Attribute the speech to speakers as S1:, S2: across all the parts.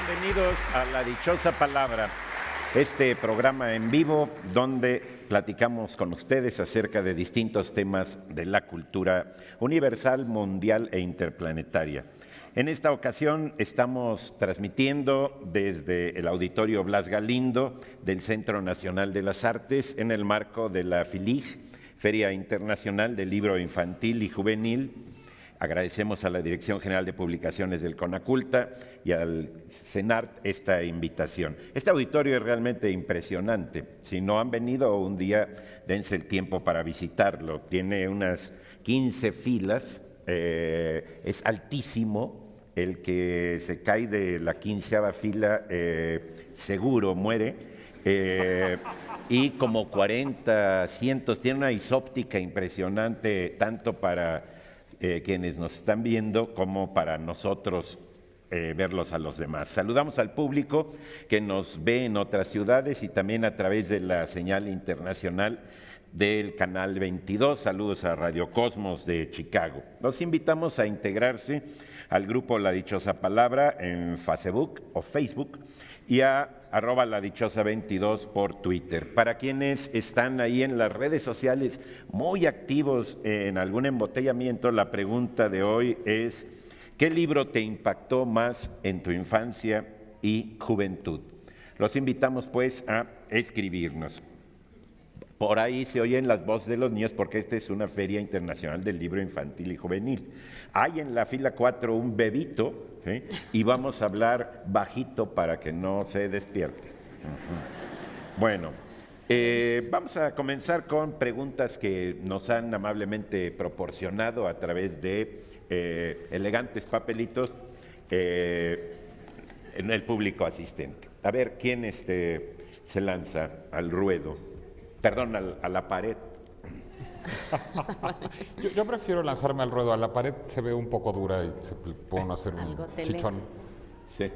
S1: Bienvenidos a La Dichosa Palabra, este programa en vivo donde platicamos con ustedes acerca de distintos temas de la cultura universal, mundial e interplanetaria. En esta ocasión estamos transmitiendo desde el Auditorio Blas Galindo del Centro Nacional de las Artes en el marco de la FILIG, Feria Internacional del Libro Infantil y Juvenil. Agradecemos a la Dirección General de Publicaciones del CONACULTA y al CENART esta invitación. Este auditorio es realmente impresionante. Si no han venido un día, dense el tiempo para visitarlo. Tiene unas 15 filas, es altísimo. El que se cae de la 15ª fila seguro muere. Y como 40 asientos, tiene una isóptica impresionante tanto para quienes nos están viendo como para nosotros verlos a los demás. Saludamos al público que nos ve en otras ciudades y también a través de la señal internacional del Canal 22. Saludos a Radio Cosmos de Chicago. Los invitamos a integrarse al grupo La Dichosa Palabra en Facebook y a @ladichosa22 por Twitter. Para quienes están ahí en las redes sociales muy activos en algún embotellamiento, la pregunta de hoy es: ¿qué libro te impactó más en tu infancia y juventud? Los invitamos pues a escribirnos. Por ahí se oyen las voces de los niños porque esta es una feria internacional del libro infantil y juvenil. Hay en la fila 4 un bebito, ¿sí? Y vamos a hablar bajito para que no se despierte. Bueno, vamos a comenzar con preguntas que nos han amablemente proporcionado a través de elegantes papelitos en el público asistente. A ver, ¿quién se lanza al ruedo? Perdón, a la pared.
S2: Yo prefiero lanzarme al ruedo. A la pared se ve un poco dura y se puede hacer un chichón.
S1: Sí.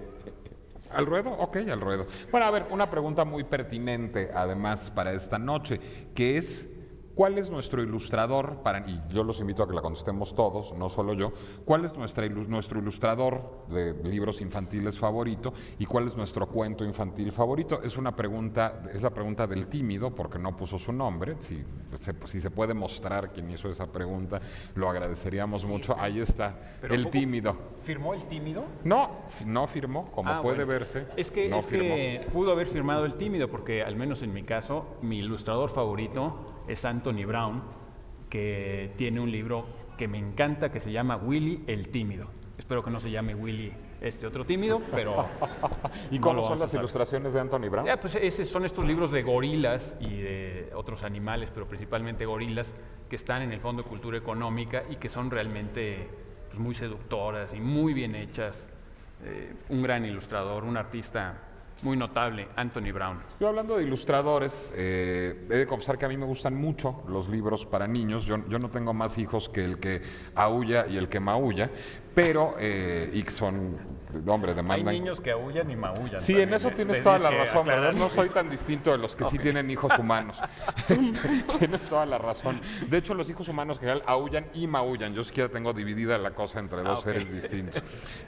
S2: ¿Al ruedo? Ok, al ruedo. Bueno, a ver, una pregunta muy pertinente, además, para esta noche, que es: ¿cuál es nuestro ilustrador? Y yo los invito a que la contestemos todos, no solo yo. ¿Cuál es nuestro ilustrador de libros infantiles favorito y cuál es nuestro cuento infantil favorito? Es la pregunta del tímido, porque no puso su nombre. Si se puede mostrar quién hizo esa pregunta, lo agradeceríamos mucho. Ahí está, el tímido.
S3: ¿Firmó el tímido?
S2: No firmó, como puede verse.
S3: Es que pudo haber firmado el tímido, porque al menos en mi caso, mi ilustrador favorito es Anthony Brown, que tiene un libro que me encanta que se llama Willy el Tímido. Espero que no se llame Willy este otro tímido, pero...
S2: ¿Y cómo son las ilustraciones de Anthony Brown?
S3: Pues son estos libros de gorilas y de otros animales, pero principalmente gorilas, que están en el Fondo de Cultura Económica y que son realmente muy seductoras y muy bien hechas. Un gran ilustrador, un artista muy notable, Anthony Brown.
S2: Yo, hablando de ilustradores, he de confesar que a mí me gustan mucho los libros para niños. Yo no tengo más hijos que el que aúlla y el que maulla, pero demandan...
S3: Hay niños que aúllan y maullan.
S2: Sí, en eso tienes toda la razón, ¿verdad? No soy tan distinto de los que sí tienen hijos humanos. Tienes toda la razón. De hecho, los hijos humanos en general aúllan y maullan. Yo siquiera tengo dividida la cosa entre dos seres distintos.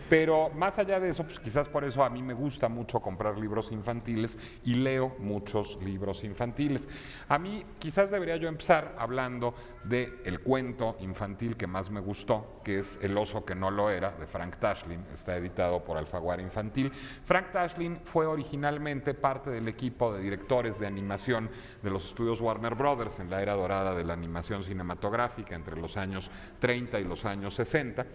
S2: Pero más allá de eso, pues quizás por eso a mí me gusta mucho comprar libros infantiles y leo muchos libros infantiles. A mí quizás debería yo empezar hablando del cuento infantil que más me gustó, que es El oso que no lo era, de Frank Tashlin. Está editado por Alfaguara Infantil. Frank Tashlin fue originalmente parte del equipo de directores de animación de los estudios Warner Brothers en la era dorada de la animación cinematográfica entre los años 30 y los años 60.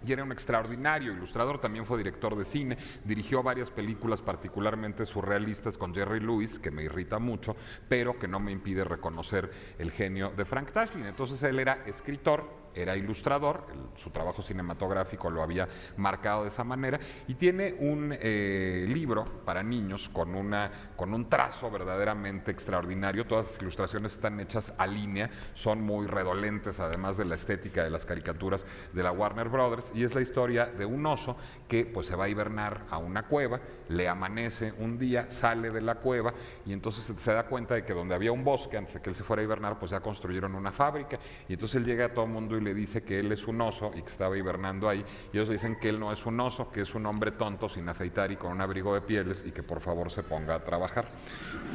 S2: Y era un extraordinario ilustrador. También fue director de cine, dirigió varias películas particularmente surrealistas con Jerry Lewis, que me irrita mucho, pero que no me impide reconocer el genio de Frank Tashlin. Entonces él era escritor, era ilustrador, su trabajo cinematográfico lo había marcado de esa manera, y tiene un libro para niños con un trazo verdaderamente extraordinario. Todas las ilustraciones están hechas a línea, son muy redolentes, además de la estética de las caricaturas de la Warner Brothers, y es la historia de un oso que pues se va a hibernar a una cueva, le amanece un día, sale de la cueva y entonces se da cuenta de que donde había un bosque antes de que él se fuera a hibernar, pues ya construyeron una fábrica, y entonces él llega a todo el mundo le dice que él es un oso y que estaba hibernando ahí, y ellos dicen que él no es un oso, que es un hombre tonto, sin afeitar y con un abrigo de pieles, y que por favor se ponga a trabajar.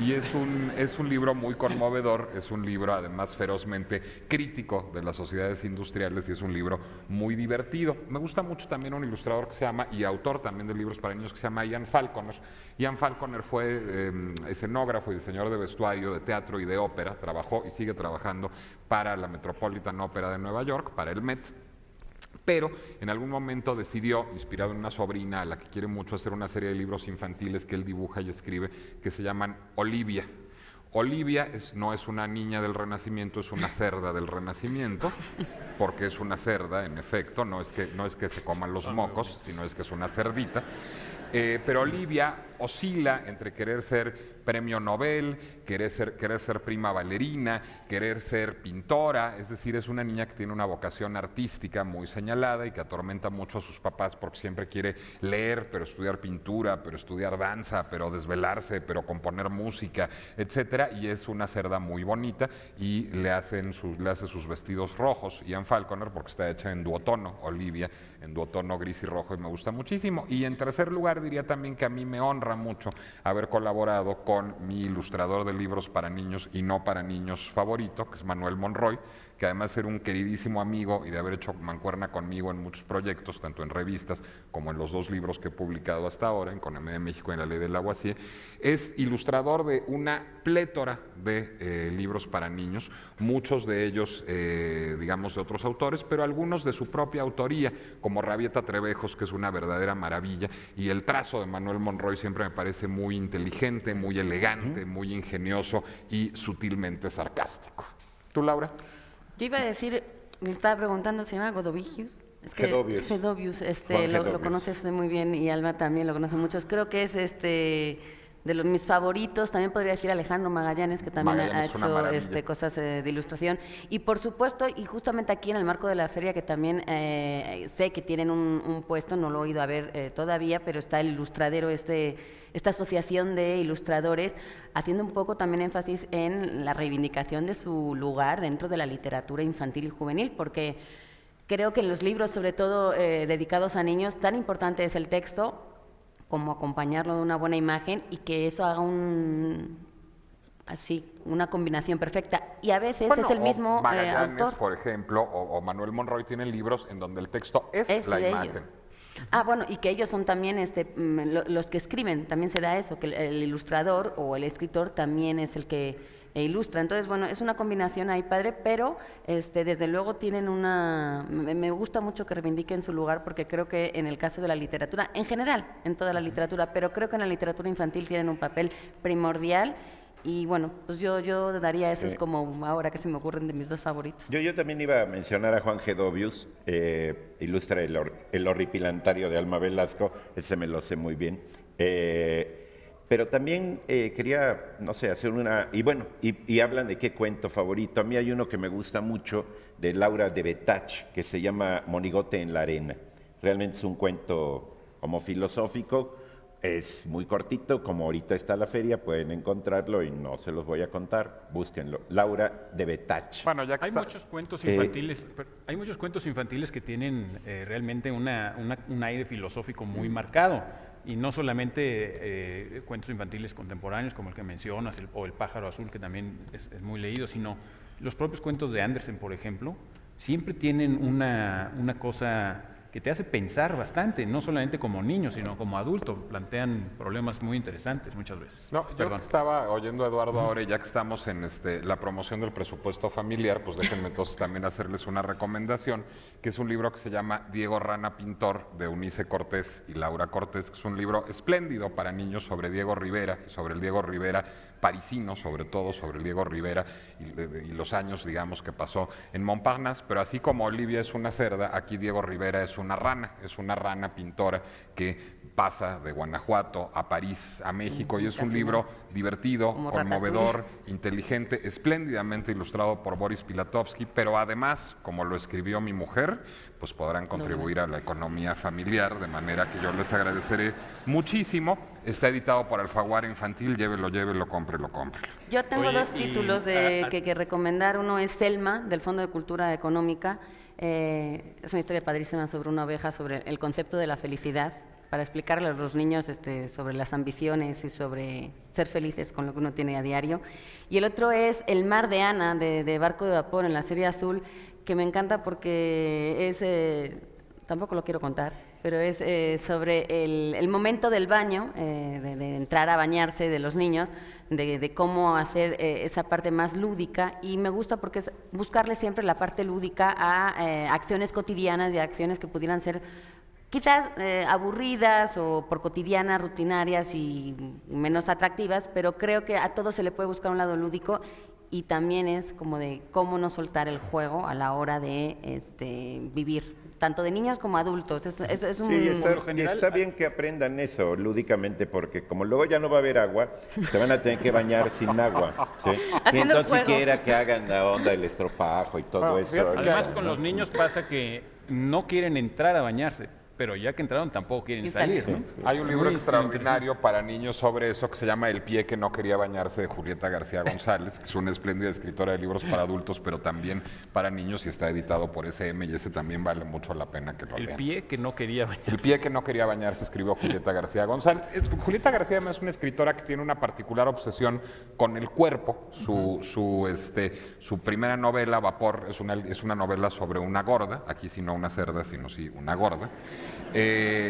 S2: Y es un libro muy conmovedor, es un libro además ferozmente crítico de las sociedades industriales, y es un libro muy divertido. Me gusta mucho también un ilustrador que se llama, y autor también de libros para niños, que se llama Ian Falconer. Ian Falconer fue escenógrafo y diseñador de vestuario, de teatro y de ópera. Trabajó y sigue trabajando para la Metropolitan Opera de Nueva York, para el Met. Pero en algún momento decidió, inspirado en una sobrina a la que quiere mucho, hacer una serie de libros infantiles que él dibuja y escribe, que se llaman Olivia. Olivia no es una niña del Renacimiento, es una cerda del Renacimiento, porque es una cerda, en efecto, no es que se coman los mocos, sino es que es una cerdita. Pero Olivia oscila entre querer ser premio Nobel, querer ser prima bailarina, querer ser pintora, es decir, es una niña que tiene una vocación artística muy señalada y que atormenta mucho a sus papás porque siempre quiere leer, pero estudiar pintura, pero estudiar danza, pero desvelarse, pero componer música, etcétera, y es una cerda muy bonita y le hace sus vestidos rojos, Ian Falconer, porque está hecha en duotono, Olivia, en duotono gris y rojo, y me gusta muchísimo. Y en tercer lugar diría también que a mí me honra mucho haber colaborado con mi ilustrador de libros para niños y no para niños favorito, que es Manuel Monroy, que además de ser un queridísimo amigo y de haber hecho mancuerna conmigo en muchos proyectos, tanto en revistas como en los 2 libros que he publicado hasta ahora, en Economía de México y en La Ley del Lavoisier, es ilustrador de una plétora de libros para niños, muchos de ellos, digamos, de otros autores, pero algunos de su propia autoría, como Rabieta Trevejos, que es una verdadera maravilla, y el trazo de Manuel Monroy siempre me parece muy inteligente, muy elegante, muy ingenioso y sutilmente sarcástico. ¿Tú, Laura?
S4: Yo iba a decir, le estaba preguntando, ¿se llama Godovius? Es que Gedovius, lo conoces muy bien, y Alma también lo conoce mucho. Creo que es de mis favoritos. También podría decir Alejandro Magallanes, que también ha hecho cosas de ilustración. Y por supuesto, y justamente aquí en el marco de la feria, que también sé que tienen un puesto, no lo he oído a ver todavía, pero está el Ilustradero, esta asociación de ilustradores, haciendo un poco también énfasis en la reivindicación de su lugar dentro de la literatura infantil y juvenil, porque creo que en los libros, sobre todo dedicados a niños, tan importante es el texto como acompañarlo de una buena imagen, y que eso haga una combinación perfecta. Y a veces es el mismo
S2: Magallanes,
S4: autor.
S2: por ejemplo, o Manuel Monroy tienen libros en donde el texto es la imagen.
S4: Ellos. Bueno, y que ellos son también los que escriben, también se da eso, que el ilustrador o el escritor también es el que ilustra. Entonces, bueno, es una combinación ahí padre, pero desde luego tienen me gusta mucho que reivindiquen su lugar, porque creo que en el caso de la literatura, en general, en toda la literatura, pero creo que en la literatura infantil tienen un papel primordial. Y bueno, pues yo daría esos como ahora que se me ocurren de mis 2 favoritos.
S1: Yo también iba a mencionar a Juan Gedovius, ilustra el horripilantario de Alma Velasco, ese me lo sé muy bien. Pero también quería, no sé, hacer y bueno, y hablan de qué cuento favorito. A mí hay uno que me gusta mucho, de Laura de Betach, que se llama Monigote en la arena. Realmente es un cuento como filosófico. Es muy cortito, como ahorita está la feria, pueden encontrarlo y no se los voy a contar, búsquenlo. Laura de Betach.
S3: Bueno, hay muchos cuentos infantiles que tienen realmente un aire filosófico muy marcado, y no solamente cuentos infantiles contemporáneos como el que mencionas, o El pájaro azul, que también es muy leído, sino los propios cuentos de Andersen, por ejemplo, siempre tienen una cosa que te hace pensar bastante, no solamente como niño, sino como adulto. Plantean problemas muy interesantes muchas veces.
S2: No, yo estaba oyendo a Eduardo ahora, y ya que estamos en la promoción del presupuesto familiar, pues déjenme entonces también hacerles una recomendación, que es un libro que se llama Diego Rana Pintor, de Eunice Cortés y Laura Cortés, que es un libro espléndido para niños sobre Diego Rivera, y sobre el Diego Rivera parisino, sobre todo sobre el Diego Rivera y los años, digamos, que pasó en Montparnasse. Pero así como Olivia es una cerda, aquí Diego Rivera es una rana pintora que pasa de Guanajuato a París, a México, y es un libro divertido, conmovedor, inteligente, espléndidamente ilustrado por Boris Pilatovsky, pero además, como lo escribió mi mujer, pues podrán contribuir a la economía familiar, de manera que yo les agradeceré muchísimo. Está editado por Alfaguara Infantil, llévelo, cómprelo.
S4: Yo tengo 2 títulos que recomendar. Uno es Selma, del Fondo de Cultura Económica. Es una historia padrísima sobre una oveja, sobre el concepto de la felicidad, para explicarle a los niños sobre las ambiciones y sobre ser felices con lo que uno tiene a diario. Y el otro es El mar de Ana, de Barco de Vapor, en la serie azul, que me encanta porque es, tampoco lo quiero contar, pero es sobre el momento del baño, de entrar a bañarse de los niños, de cómo hacer esa parte más lúdica, y me gusta porque es buscarle siempre la parte lúdica a acciones cotidianas y a acciones que pudieran ser quizás aburridas o por cotidianas, rutinarias y menos atractivas, pero creo que a todo se le puede buscar un lado lúdico, y también es como de cómo no soltar el juego a la hora de vivir, tanto de niños como adultos. Es un...
S1: Sí, está bien que aprendan eso lúdicamente, porque como luego ya no va a haber agua, se van a tener que bañar sin agua. ¿Sí? Y entonces siquiera que hagan la onda del estropajo y todo eso.
S3: Además, con los niños pasa que no quieren entrar a bañarse, pero ya que entraron tampoco quieren salir, ¿no?
S2: Hay un libro extraordinario para niños sobre eso que se llama El pie que no quería bañarse, de Julieta García González, que es una espléndida escritora de libros para adultos, pero también para niños, y está editado por SM, y ese también vale mucho la pena que lo lean.
S3: El pie que no quería bañarse.
S2: El pie que no quería bañarse, escribió Julieta García González. Julieta García además es una escritora que tiene una particular obsesión con el cuerpo. Su primera novela, Vapor, es una novela sobre una gorda, aquí sí no una cerda, sino sí una gorda.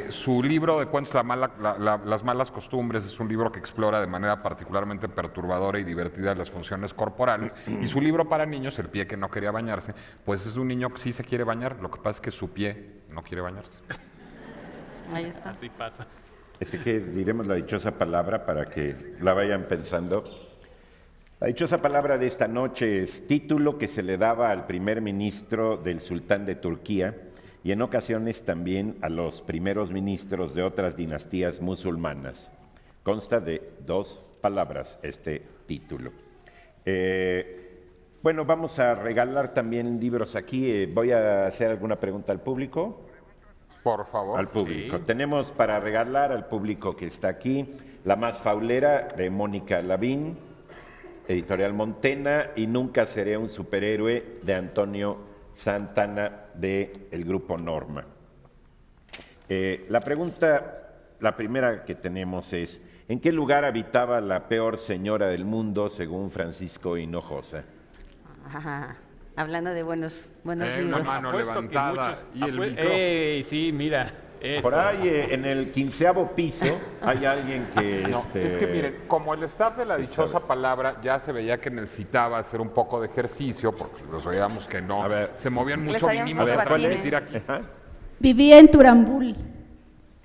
S2: Su libro de cuentos Las malas costumbres es un libro que explora de manera particularmente perturbadora y divertida las funciones corporales, y su libro para niños, El pie que no quería bañarse, pues es de un niño que sí se quiere bañar, lo que pasa es que su pie no quiere bañarse.
S4: Ahí está.
S3: Así pasa.
S1: Así que diremos la dichosa palabra para que la vayan pensando. La dichosa palabra de esta noche es título que se le daba al primer ministro del sultán de Turquía, y en ocasiones también a los primeros ministros de otras dinastías musulmanas. Consta de 2 palabras este título. Bueno, vamos a regalar también libros aquí. ¿Voy a hacer alguna pregunta al público?
S2: Por favor.
S1: Al público.
S3: Sí.
S1: Tenemos para regalar al público que está aquí La más faulera, de Mónica Lavín, editorial Montena, y Nunca seré un superhéroe, de Antonio Santana, del grupo Norma. La primera que tenemos es: ¿en qué lugar habitaba la peor señora del mundo según Francisco Hinojosa?
S4: Ajá. Hablando de buenos
S2: Una
S4: libros.
S2: mano levantada y el micrófono.
S3: Sí, mira. Eso.
S1: Por ahí, en el 15º piso, hay alguien que...
S2: No, es que miren, como el staff de la dichosa palabra ya se veía que necesitaba hacer un poco de ejercicio, porque los veíamos que no, se movían mucho, vinimos a transmitir aquí.
S1: Ajá.
S5: Vivía en Turambul.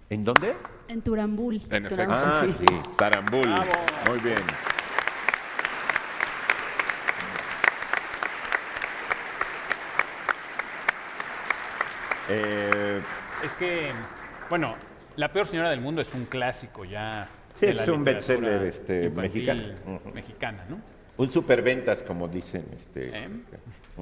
S1: ¿En dónde?
S5: En Turambul.
S2: En efecto.
S1: Ah, sí, Tarambul.
S3: Bravo.
S1: Muy bien.
S3: Es que, bueno, La peor señora del mundo es un clásico ya.
S1: Sí,
S3: de la
S1: es un
S3: literatura
S1: bestseller
S3: infantil
S1: mexicano.
S3: Mexicana, ¿no?
S1: Un superventas, como dicen.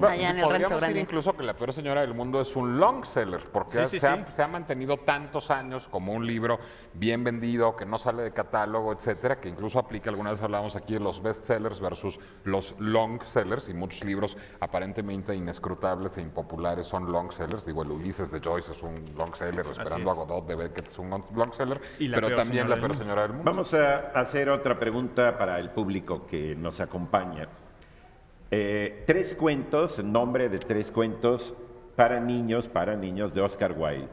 S4: Allá en el Rancho
S2: Podríamos decir
S4: Grande.
S2: incluso que La peor señora del mundo es un long seller, porque
S3: Sí,
S2: se ha mantenido tantos años como un libro bien vendido, que no sale de catálogo, etcétera, que incluso aplica, alguna vez hablábamos aquí de los best sellers versus los long sellers, y muchos libros aparentemente inescrutables e impopulares son long sellers. Digo, el Ulises de Joyce es un long seller, Esperando a Godot de Beckett es un long seller,
S3: Y La
S2: pero
S3: peor
S2: también
S3: señora
S2: La
S3: del
S2: peor
S3: mundo.
S2: señora del mundo.
S1: Vamos a hacer otra pregunta para el público que nos acompaña. 3 cuentos, nombre de 3 cuentos para niños de Oscar Wilde.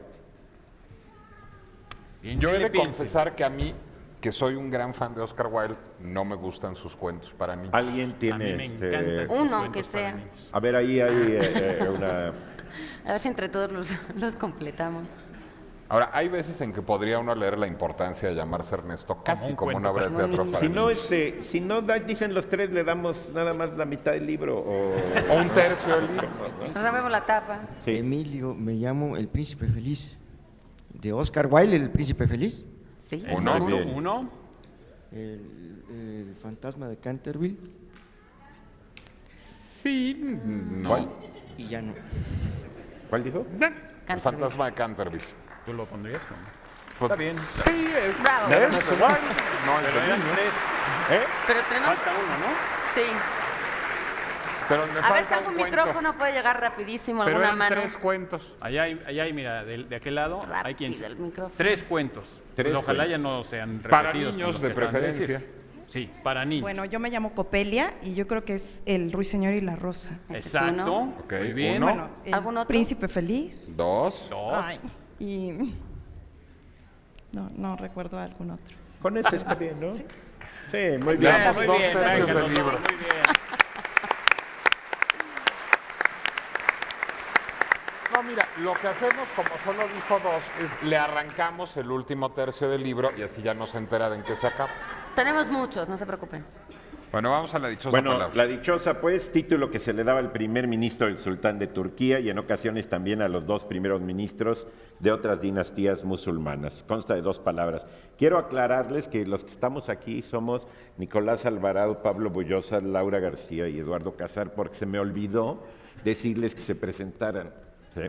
S2: Yo he de
S3: Piense.
S2: confesar que a mí, que soy un gran fan de Oscar Wilde, no me gustan sus cuentos para niños.
S1: ¿Alguien
S3: A
S1: tiene
S3: mí me encantan sus
S4: Uno,
S3: cuentos
S4: que
S3: para
S4: sea.
S3: niños.
S1: A ver, ahí hay una...
S4: A ver si entre todos los completamos.
S2: Ahora, hay veces en que podría uno leer La importancia de llamarse Ernesto, casi
S3: un
S2: como una
S3: cuento
S2: obra de teatro para
S1: Si no,
S2: niños.
S1: si no dicen los 3, le damos nada más la mitad del libro.
S2: O un tercio del libro.
S4: Ahora vemos la tapa.
S1: Sí.
S6: Emilio, me llamo El Príncipe Feliz. De Oscar Wilde, El Príncipe Feliz.
S4: Sí.
S2: Uno.
S1: Muy bien.
S3: Uno.
S6: El Fantasma de Canterville.
S2: Sí, no.
S1: ¿Cuál?
S6: Y ya no.
S1: ¿Cuál dijo?
S2: El fantasma de Canterville.
S3: ¿Tú lo pondrías? ¿no?
S2: Pues,
S3: Está bien.
S2: Sí, es.
S4: Bravo.
S2: ¿Ves? No es
S3: Pero
S2: de
S3: eran
S2: niños.
S3: 3.
S4: Pero tenemos...
S3: Falta uno, ¿no?
S4: Sí.
S2: Pero le
S4: A ver,
S2: falta
S4: saca un
S2: cuento.
S4: micrófono, puede llegar rapidísimo
S3: Pero
S4: alguna
S3: eran
S4: mano.
S3: 3 cuentos. Allá hay, mira, de aquel lado hay quien...
S4: Rápido el micrófono.
S3: 3 cuentos.
S1: Tres
S3: Ojalá
S1: cuentos.
S3: ya no sean
S2: Para
S3: repetidos.
S2: niños,
S3: con los
S2: de
S3: que acaban
S2: preferencia.
S3: decir. Sí, para niños.
S7: Bueno, yo me llamo Copelia y yo creo que es el Ruiseñor y la Rosa.
S3: Exacto.
S4: ¿no?
S2: Ok,
S3: Muy bien.
S2: uno.
S7: Bueno, el
S4: ¿Algún otro?
S7: Príncipe Feliz.
S2: 2.
S3: 2.
S7: Ay, y... No recuerdo algún otro.
S1: Con ese está bien, ¿no? Sí, muy
S7: Sí,
S1: bien.
S7: está
S3: muy
S2: dos
S3: bien,
S2: tercios
S3: venga,
S2: del libro.
S3: muy bien.
S2: No, mira, lo que hacemos, como solo dijo 2, es le arrancamos el último tercio del libro y así ya no se entera de en qué se acaba.
S4: Tenemos muchos, no se preocupen.
S2: Bueno, vamos a la dichosa
S1: Bueno,
S2: palabra.
S1: la dichosa, pues, título que se le daba al primer ministro del sultán de Turquía y en ocasiones también a los 2 primeros ministros de otras dinastías musulmanas. Consta de 2 palabras. Quiero aclararles que los que estamos aquí somos Nicolás Alvarado, Pablo Bullosa, Laura García y Eduardo Casar, porque se me olvidó decirles que se presentaran. ¿Sí?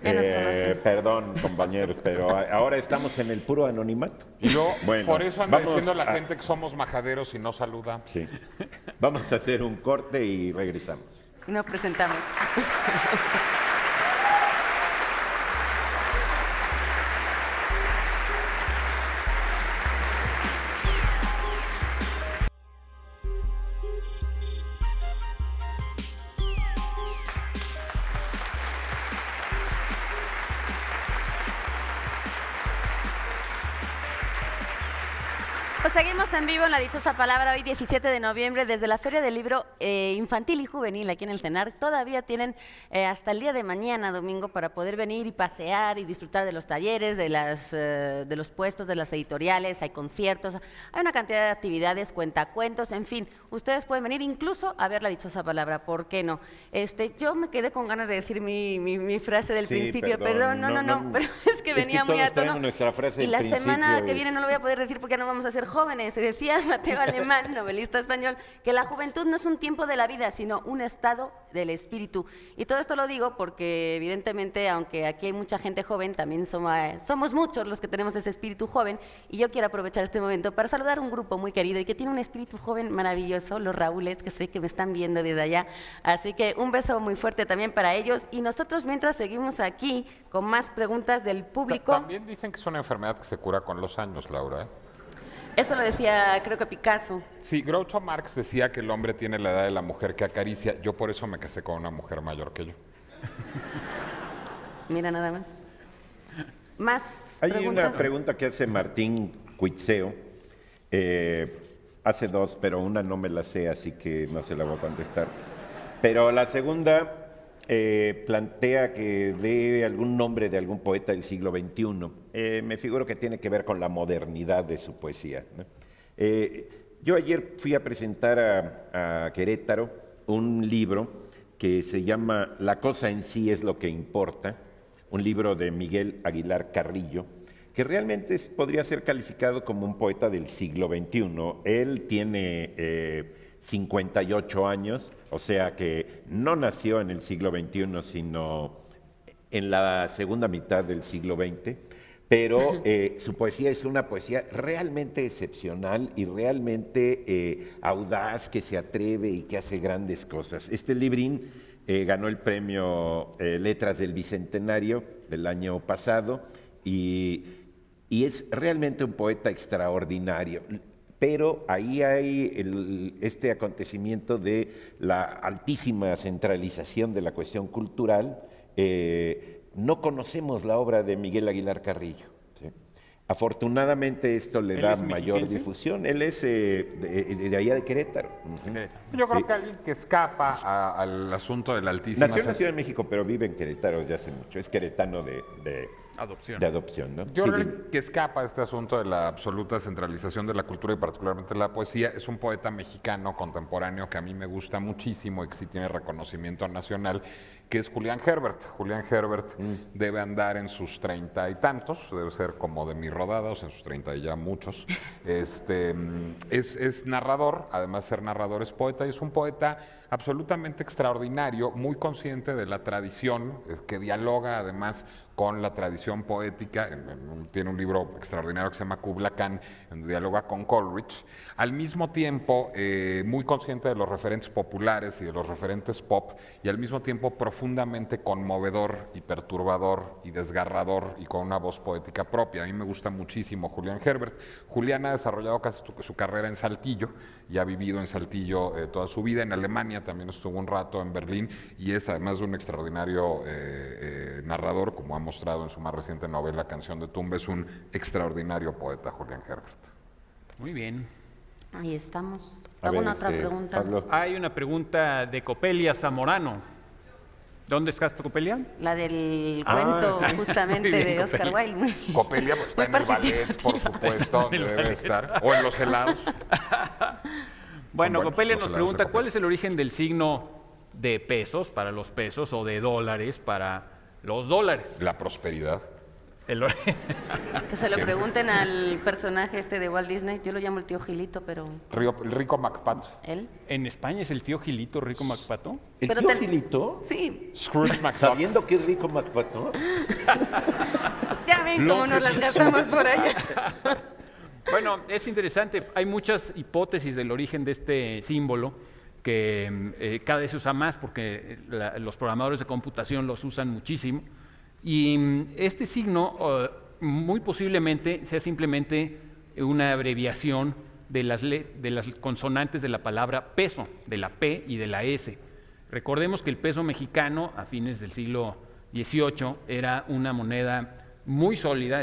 S4: Ya nos conocen.
S1: Perdón, compañeros, pero ahora estamos en el puro anonimato.
S2: Y luego,
S1: Bueno,
S2: por eso anda
S1: vamos
S2: diciendo la
S1: a-
S2: gente que somos majaderos y no saluda.
S1: Sí. Vamos a hacer un corte y regresamos.
S4: Y nos presentamos. Pues seguimos en vivo en La Dichosa Palabra, hoy 17 de noviembre, desde la Feria del Libro Infantil y Juvenil aquí en el CENAR. Todavía tienen hasta el día de mañana, domingo, para poder venir y pasear y disfrutar de los talleres, de los puestos, de las editoriales, hay conciertos, hay una cantidad de actividades, cuentacuentos, en fin. Ustedes pueden venir incluso a ver La Dichosa Palabra, ¿por qué no? Yo me quedé con ganas de decir mi frase del
S1: Sí,
S4: principio,
S1: perdón,
S4: no, pero es que venía muy
S1: todos
S4: a tono.
S1: traemos nuestra frase
S4: Y
S1: del
S4: la
S1: principio,
S4: semana que
S1: y-
S4: viene no lo voy a poder decir porque no vamos a ser jóvenes. Se decía Mateo Alemán, novelista español, que la juventud no es un tiempo de la vida, sino un estado del espíritu. Y todo esto lo digo porque, evidentemente, aunque aquí hay mucha gente joven, también somos muchos los que tenemos ese espíritu joven. Y yo quiero aprovechar este momento para saludar a un grupo muy querido y que tiene un espíritu joven maravilloso, los Raúles, que sé que me están viendo desde allá. Así que un beso muy fuerte también para ellos. Y nosotros, mientras seguimos aquí con más preguntas del público.
S2: También dicen que es una enfermedad que se cura con los años, Laura. ¿eh?
S4: Eso lo decía, creo que Picasso.
S2: Sí, Groucho Marx decía que el hombre tiene la edad de la mujer que acaricia. Yo por eso me casé con una mujer mayor que yo.
S4: Mira nada más. Más
S1: Hay
S4: preguntas.
S1: una pregunta que hace Martín Cuitzeo. Hace 2, pero una no me la sé, así que no se la voy a contestar. Pero la segunda plantea que dé algún nombre de algún poeta del siglo XXI. Me figuro que tiene que ver con la modernidad de su poesía, ¿no? Yo ayer fui a presentar a Querétaro un libro que se llama La cosa en sí es lo que importa, un libro de Miguel Aguilar Carrillo, que realmente podría ser calificado como un poeta del siglo XXI. Él tiene 58 años, o sea que no nació en el siglo XXI, sino en la segunda mitad del siglo XX, pero su poesía es una poesía realmente excepcional y realmente audaz, que se atreve y que hace grandes cosas. Este librín ganó el premio Letras del Bicentenario del año pasado y es realmente un poeta extraordinario. Pero ahí hay este acontecimiento de la altísima centralización de la cuestión cultural. No conocemos la obra de Miguel Aguilar Carrillo, ¿sí? Afortunadamente esto le da
S3: es
S1: mayor
S3: mexiquense?
S1: difusión. Él es de allá de Querétaro. Ujú.
S2: Yo creo
S1: Sí.
S2: que alguien que escapa al asunto de la altísima...
S1: Nació en la Ciudad de México, pero vive en Querétaro desde hace mucho. Es queretano de
S3: Adopción.
S1: adopción, ¿no?
S2: Yo
S1: Sí,
S2: creo
S1: dime.
S2: que escapa a este asunto de la absoluta centralización de la cultura y particularmente la poesía. Es un poeta mexicano contemporáneo que a mí me gusta muchísimo y que sí tiene reconocimiento nacional, que es Julián Herbert. Julián Herbert debe andar en sus 30 y tantos, debe ser como de mis rodados, en sus 30 y ya muchos. Es narrador, además de ser narrador es poeta, y es un poeta absolutamente extraordinario, muy consciente de la tradición, que dialoga además con la tradición tradición poética, tiene un libro extraordinario que se llama Kubla Khan, donde dialoga con Coleridge, al mismo tiempo muy consciente de los referentes populares y de los referentes pop, y al mismo tiempo profundamente conmovedor y perturbador y desgarrador y con una voz poética propia. A mí me gusta muchísimo Julián Herbert. Julián ha desarrollado casi su carrera en Saltillo y ha vivido en Saltillo toda su vida. En Alemania también estuvo un rato, en Berlín, y es además de un extraordinario narrador, como ha mostrado en su más reciente novela Canción de Tumba. Es un extraordinario poeta, Julián Herbert.
S3: Muy bien.
S4: Ahí estamos. ¿Alguna otra pregunta?
S1: Pablo.
S3: Hay una pregunta de Copelia Zamorano. ¿Dónde está Copelia?
S4: La del cuento, justamente,
S3: bien,
S4: de Oscar Wilde.
S2: Copelia pues, está en el ballet, por supuesto, donde debe estar, o en los helados.
S3: Bueno,
S2: Son buenos
S3: Copelia
S2: los
S3: nos
S2: helados
S3: pregunta,
S2: de Copelia.
S3: ¿cuál es el origen del signo de pesos para los pesos o de dólares para los dólares?
S2: La prosperidad.
S4: Que se lo pregunten al personaje de Walt Disney. Yo lo llamo el tío Gilito, pero
S2: El rico MacPato.
S4: él.
S3: ¿En España es el tío Gilito Rico MacPato?
S1: ¿El
S4: Pero
S1: tío
S4: ten-
S1: Gilito?
S4: Sí,
S2: Scrooge McDuck.
S1: Sabiendo que es rico MacPato.
S4: ya ven cómo nos las gastamos por allá.
S3: Bueno, es interesante. Hay muchas hipótesis del origen de este símbolo que cada vez se usa más porque los programadores de computación los usan muchísimo. Y este signo muy posiblemente sea simplemente una abreviación de las consonantes de la palabra peso, de la P y de la S. Recordemos que el peso mexicano a fines del siglo XVIII era una moneda muy sólida,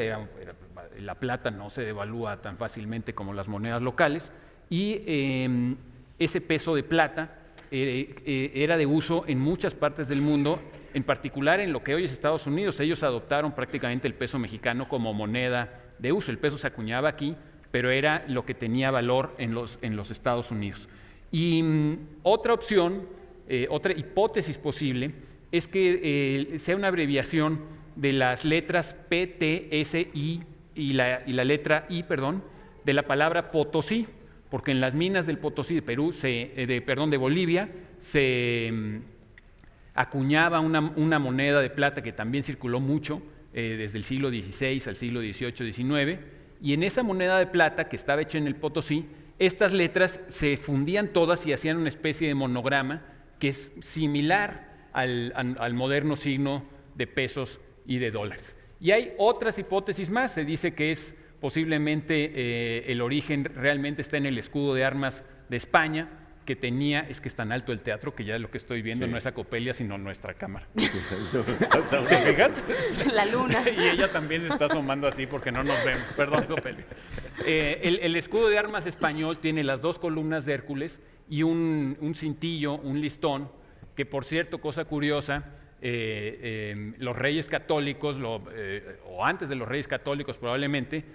S3: la plata no se devalúa tan fácilmente como las monedas locales, y ese peso de plata era de uso en muchas partes del mundo, en particular en lo que hoy es Estados Unidos. Ellos adoptaron prácticamente el peso mexicano como moneda de uso. El peso se acuñaba aquí, pero era lo que tenía valor en los Estados Unidos. Y otra opción, otra hipótesis posible, es que sea una abreviación de las letras P, T, S, I y la letra I, de la palabra Potosí, porque en las minas del Potosí de Perú, de Bolivia, se acuñaba una moneda de plata que también circuló mucho desde el siglo XVI al siglo XVIII, XIX, y en esa moneda de plata que estaba hecha en el Potosí, estas letras se fundían todas y hacían una especie de monograma que es similar al moderno signo de pesos y de dólares. Y hay otras hipótesis más. Se dice que es posiblemente el origen realmente está en el escudo de armas de España, que tenía, es que es tan alto el teatro que ya lo que estoy viendo no es a Copelia, sino nuestra cámara. ¿Te fijas?
S4: La luna.
S3: Y ella también se está asomando así porque no nos vemos. Perdón, Copelia. El escudo de armas español tiene las dos columnas de Hércules y un cintillo, un listón, que por cierto, cosa curiosa, los reyes católicos, o antes de los reyes católicos probablemente,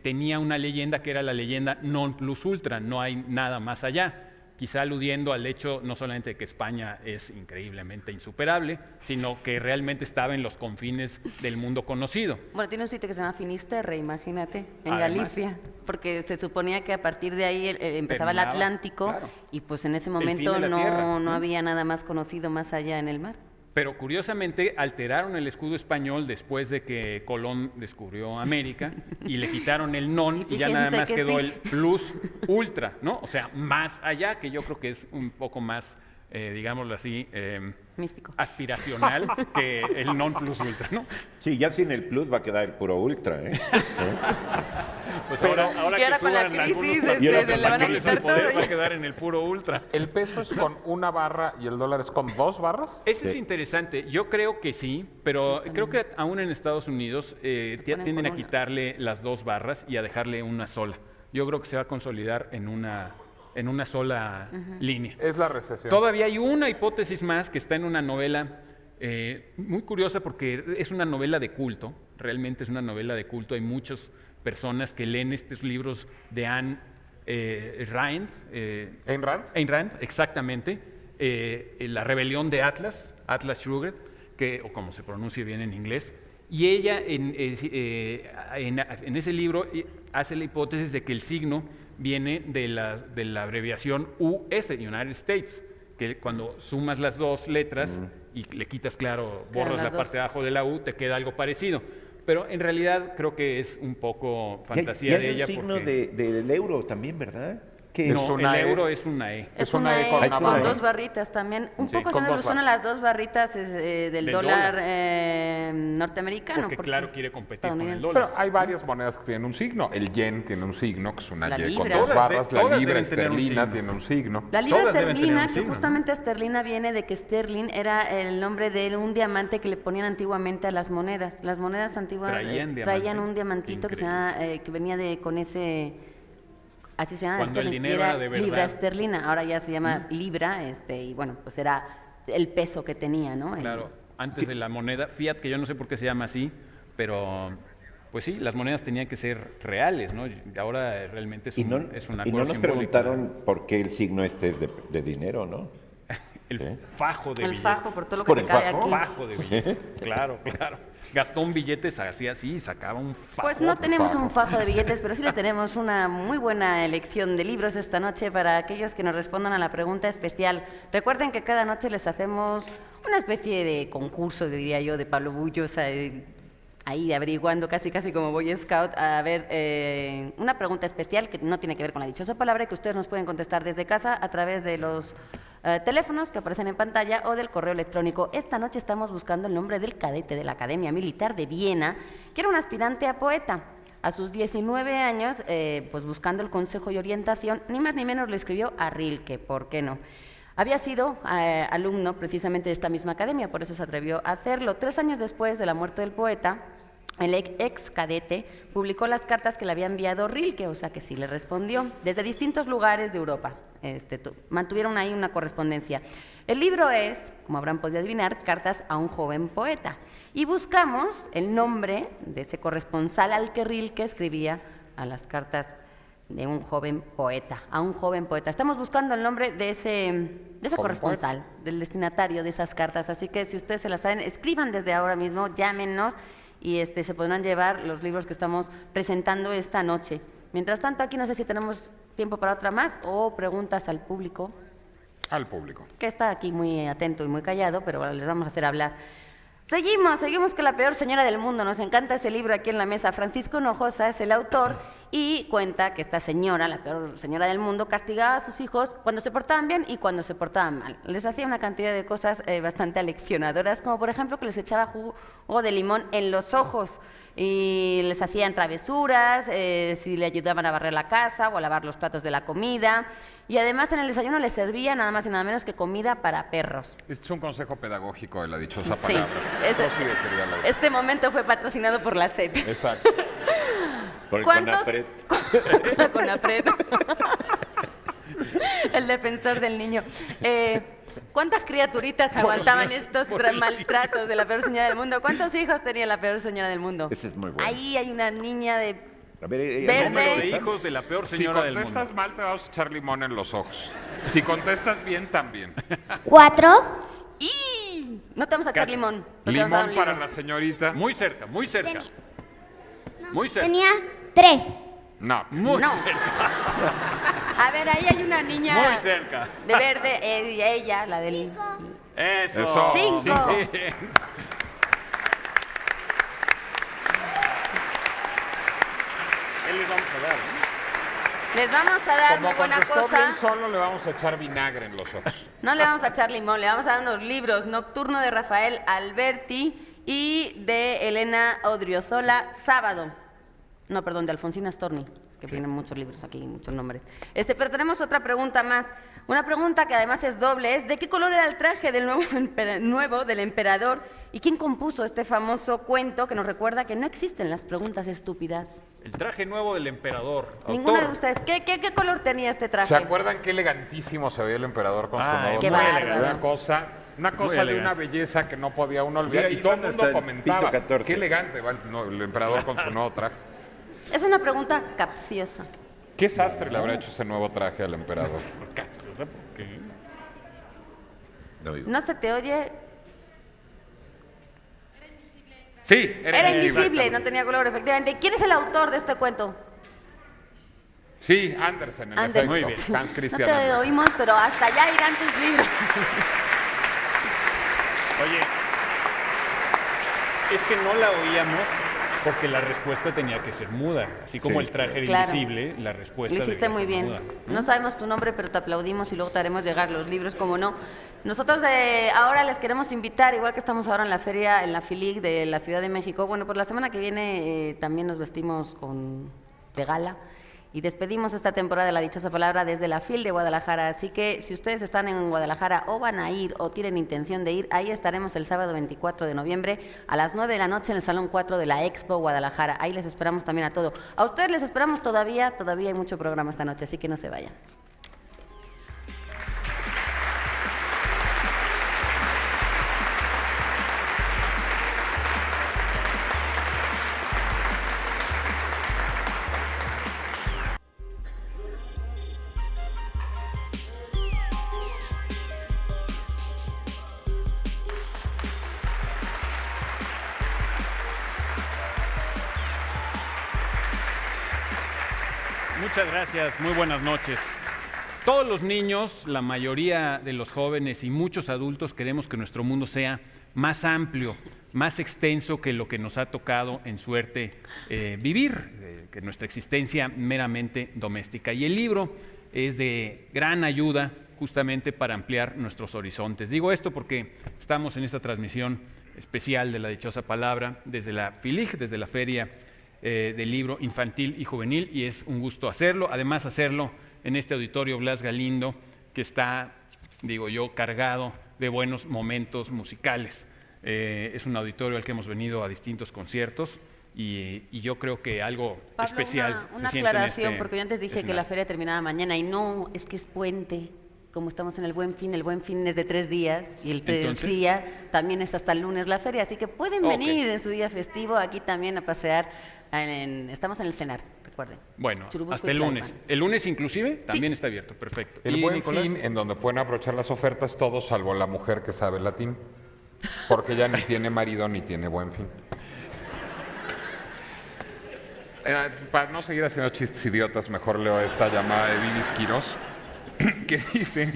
S3: tenía una leyenda que era la leyenda non plus ultra, no hay nada más allá, quizá aludiendo al hecho no solamente de que España es increíblemente insuperable, sino que realmente estaba en los confines del mundo conocido.
S4: Bueno, tiene un sitio que se llama Finisterre, imagínate, en
S3: Además,
S4: Galicia, porque se suponía que a partir de ahí empezaba el
S3: Terminaba,
S4: Atlántico,
S3: claro.
S4: y pues en ese
S3: fin
S4: momento
S3: de la tierra.
S4: no había nada más conocido más allá en el mar.
S3: Pero curiosamente alteraron el escudo español después de que Colón descubrió América y le quitaron el non y ya nada
S4: fíjense
S3: más
S4: que
S3: quedó
S4: sí.
S3: el plus ultra, ¿no? O sea, más allá, que yo creo que es un poco más, digámoslo así,
S4: Místico.
S3: aspiracional que el non plus ultra, ¿no?
S1: Sí, ya sin el plus va a quedar el puro ultra, ¿eh?
S3: Pues ahora
S4: Y ahora con la crisis, se le van a quitar todo.
S3: va a quedar en el puro ultra.
S2: ¿El peso es con una barra y el dólar es con 2 barras?
S3: Ese es interesante. Yo creo que sí, pero creo que aún en Estados Unidos
S4: ponen
S3: tienden a
S4: con una.
S3: quitarle las 2 barras y a dejarle una sola. Yo creo que se va a consolidar en una sola línea.
S2: Es la recesión.
S3: Todavía hay una hipótesis más que está en una novela muy curiosa porque es una novela de culto, realmente es una novela de culto. Hay muchas personas que leen estos libros de Ayn Rand.
S2: ¿Ayn Rand?
S3: Ayn Rand, exactamente. La rebelión de Atlas Shrugged, o como se pronuncia bien en inglés. Y ella en ese libro hace la hipótesis de que el signo viene de la abreviación US, United States, que cuando sumas las dos letras y le quitas, claro, borras la parte de abajo de la U, te queda algo parecido. Pero en realidad creo que es un poco fantasía de ella.
S1: Y hay un signo del euro también, ¿verdad?
S3: No, el euro es una E.
S4: Es una E con dos barritas también. Un poco se alusiona a las dos barritas del dólar norteamericano.
S3: Porque claro, quiere competir con el dólar.
S2: Pero hay varias monedas que tienen un signo. El yen tiene un signo, que es una Y con
S4: libra.
S2: dos barras. La
S3: Todas
S2: libra
S3: deben tener un
S2: esterlina
S3: signo.
S2: tiene un signo.
S4: La libra
S3: Todas deben tener
S4: esterlina,
S3: un
S4: que
S3: signo,
S4: justamente esterlina viene de que sterling era el nombre de un diamante que le ponían antiguamente a las monedas. Las monedas antiguas traían un diamantito que, que venía con ese... Así se llama,
S3: cuando el dinero era de verdad.
S4: Libra esterlina, ahora ya se llama libra, y bueno, pues era el peso que tenía, ¿no?
S3: Claro, antes de la moneda fiat, que yo no sé por qué se llama así, pero pues sí, las monedas tenían que ser reales, ¿no? Y ahora realmente es una cosa
S1: y no nos preguntaron por qué el signo es de dinero, ¿no?
S3: El fajo de billetes.
S4: El fajo, por todo lo que te cae aquí.
S3: El fajo de billetes, claro. Gastó un billete, hacía así y sacaba un fajo.
S4: Pues no tenemos un fajo de billetes, pero sí le tenemos una muy buena elección de libros esta noche para aquellos que nos respondan a la pregunta especial. Recuerden que cada noche les hacemos una especie de concurso, diría yo, de Pablo Bullos, ahí averiguando casi como Boy Scout, a ver una pregunta especial que no tiene que ver con la dichosa palabra, que ustedes nos pueden contestar desde casa a través de los teléfonos que aparecen en pantalla o del correo electrónico. Esta noche estamos buscando el nombre del cadete de la Academia Militar de Viena, que era un aspirante a poeta. A sus 19 años, pues buscando el consejo y orientación, ni más ni menos le escribió a Rilke, ¿por qué no? Había sido alumno precisamente de esta misma academia, por eso se atrevió a hacerlo. 3 años después de la muerte del poeta, el ex cadete publicó las cartas que le había enviado Rilke, o sea que sí le respondió, desde distintos lugares de Europa. Mantuvieron ahí una correspondencia. El libro es, como habrán podido adivinar, Cartas a un joven poeta. Y buscamos el nombre de ese corresponsal al que Rilke escribía a las cartas de un joven poeta, a un joven poeta. Estamos buscando el nombre de ese corresponsal, del destinatario de esas cartas. Así que si ustedes se las saben, escriban desde ahora mismo, llámenos y se podrán llevar los libros que estamos presentando esta noche. Mientras tanto, aquí no sé si tenemos tiempo para otra más o preguntas al público.
S2: Al público.
S4: Que está aquí muy atento y muy callado, pero ahora les vamos a hacer hablar. Seguimos que la peor señora del mundo. Nos encanta ese libro aquí en la mesa. Francisco Hinojosa es el autor y cuenta que esta señora, la peor señora del mundo, castigaba a sus hijos cuando se portaban bien y cuando se portaban mal. Les hacía una cantidad de cosas bastante aleccionadoras, como por ejemplo que les echaba jugo de limón en los ojos y les hacían travesuras, si le ayudaban a barrer la casa o a lavar los platos de la comida. Y además en el desayuno les servía nada más y nada menos que comida para perros.
S2: Este es un consejo pedagógico de la dichosa palabra.
S4: Este momento fue patrocinado por la SEP.
S2: Exacto.
S1: Por el CONAPRED.
S4: CONAPRED. El defensor del niño. ¿Cuántas criaturitas aguantaban estos maltratos de la peor señora del mundo? ¿Cuántos hijos tenía la peor señora del mundo?
S1: Ese es muy bueno.
S4: Ahí hay una niña de...
S1: A ver,
S3: el número de hijos de la peor señora del mundo.
S2: Si contestas mal, te vamos a echar limón en los ojos. Si contestas bien, también.
S5: 4.
S4: ¡Y! No te vamos a echar limón.
S2: Limón para la señorita.
S3: Muy cerca. Muy cerca.
S5: Tenía 3.
S2: No.
S3: Muy cerca.
S4: A ver, ahí hay una niña.
S3: Muy cerca.
S4: De verde, ella, la del...
S5: 5.
S3: Eso.
S4: 5.
S3: ¿Qué les vamos a dar?
S4: Les vamos a dar muy buena cosa.
S2: Bien, solo le vamos a echar vinagre en los ojos.
S4: No le vamos a echar limón, le vamos a dar unos libros. Nocturno de Rafael Alberti y de Elena Odriozola, Sábado. No, perdón, de Alfonsina Storni, que tienen muchos libros aquí, muchos nombres. Pero tenemos otra pregunta más. Una pregunta que además es doble, es ¿de qué color era el traje del nuevo del emperador? ¿Y quién compuso este famoso cuento que nos recuerda que no existen las preguntas estúpidas?
S3: El traje nuevo del emperador.
S4: Ninguno de ustedes. ¿Qué color tenía este traje?
S2: ¿Se acuerdan qué elegantísimo se veía el emperador con su nuevo
S4: qué
S2: traje?
S4: bárbaro.
S2: Una cosa de una belleza que no podía uno olvidar. Y todo el mundo comentaba, qué elegante va el emperador con su nuevo traje.
S4: Es una pregunta capciosa.
S2: ¿Qué sastre le habrá hecho ese nuevo traje al emperador?
S3: ¿Capciosa? ¿Por qué?
S4: No se te oye.
S2: Sí,
S4: era invisible, no tenía color, efectivamente. ¿Quién es el autor de este cuento?
S2: Sí, Andersen, en efecto.
S3: Muy bien.
S2: Hans Christian
S4: No te
S2: Andersen.
S4: oímos, pero hasta allá irán tus libros.
S3: Oye, es que no la oíamos porque la respuesta tenía que ser muda. Así como el traje era invisible, la respuesta
S4: lo hiciste muy bien.
S3: Muda.
S4: No sabemos tu nombre, pero te aplaudimos y luego te haremos llegar los libros, como no. Nosotros ahora les queremos invitar, igual que estamos ahora en la feria, en la FILIC de la Ciudad de México. Bueno, pues la semana que viene también nos vestimos de gala y despedimos esta temporada de La Dichosa Palabra desde la FIL de Guadalajara. Así que si ustedes están en Guadalajara o van a ir o tienen intención de ir, ahí estaremos el sábado 24 de noviembre a las 9 de la noche en el Salón 4 de la Expo Guadalajara. Ahí les esperamos también a todo. A ustedes les esperamos todavía hay mucho programa esta noche, así que no se vayan.
S3: Muchas gracias, muy buenas noches. Todos los niños, la mayoría de los jóvenes y muchos adultos queremos que nuestro mundo sea más amplio, más extenso que lo que nos ha tocado en suerte vivir, que nuestra existencia meramente doméstica. Y el libro es de gran ayuda justamente para ampliar nuestros horizontes. Digo esto porque estamos en esta transmisión especial de La Dichosa Palabra desde la FILIG, desde la Feria del Libro Infantil y Juvenil, y es un gusto hacerlo, además hacerlo en este auditorio Blas Galindo, que está, digo yo, cargado de buenos momentos musicales. Es un auditorio al que hemos venido a distintos conciertos y yo creo que algo
S4: Pablo,
S3: especial
S4: una aclaración, porque yo antes dije que la feria terminaba mañana y no, es que es puente. Como estamos en el Buen Fin es de 3 días y el día también es hasta el lunes la feria, así que pueden venir en su día festivo aquí también a pasear. Estamos en el CENAR, recuerden.
S3: Bueno, hasta el lunes. ¿El lunes inclusive? También está abierto, perfecto.
S2: El Buen Fin, en donde pueden aprovechar las ofertas todos, salvo la mujer que sabe latín, porque ella ni tiene marido ni tiene Buen Fin. Para no seguir haciendo chistes idiotas, mejor leo esta llamada de Vivis Quirós, que dice,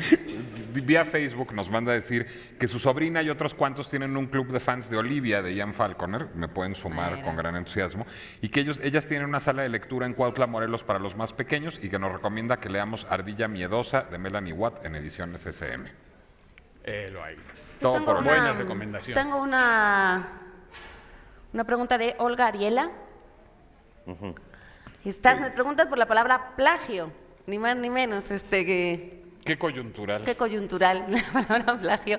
S2: vía Facebook nos manda a decir que su sobrina y otros cuantos tienen un club de fans de Olivia, de Ian Falconer, me pueden sumar con gran entusiasmo, y que ellas tienen una sala de lectura en Cuautla, Morelos, para los más pequeños, y que nos recomienda que leamos Ardilla Miedosa, de Melanie Watt, en ediciones SM.
S3: Lo hay.
S4: Todo por
S3: buena recomendación.
S4: Tengo una pregunta de Olga Ariela. Me preguntas por la palabra plagio. Ni más ni menos,
S2: Qué coyuntural.
S4: Qué coyuntural la palabra plagio.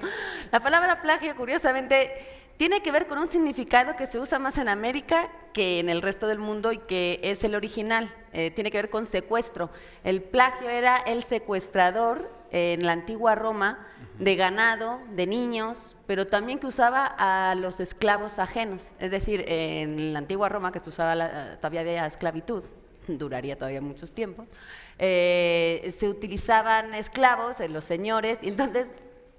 S4: La palabra plagio, curiosamente, tiene que ver con un significado que se usa más en América que en el resto del mundo y que es el original. Tiene que ver con secuestro. El plagio era el secuestrador en la antigua Roma de ganado, de niños, pero también que usaba a los esclavos ajenos. Es decir, en la antigua Roma, que se usaba todavía había esclavitud, duraría todavía muchos tiempos, se utilizaban esclavos, los señores, y entonces,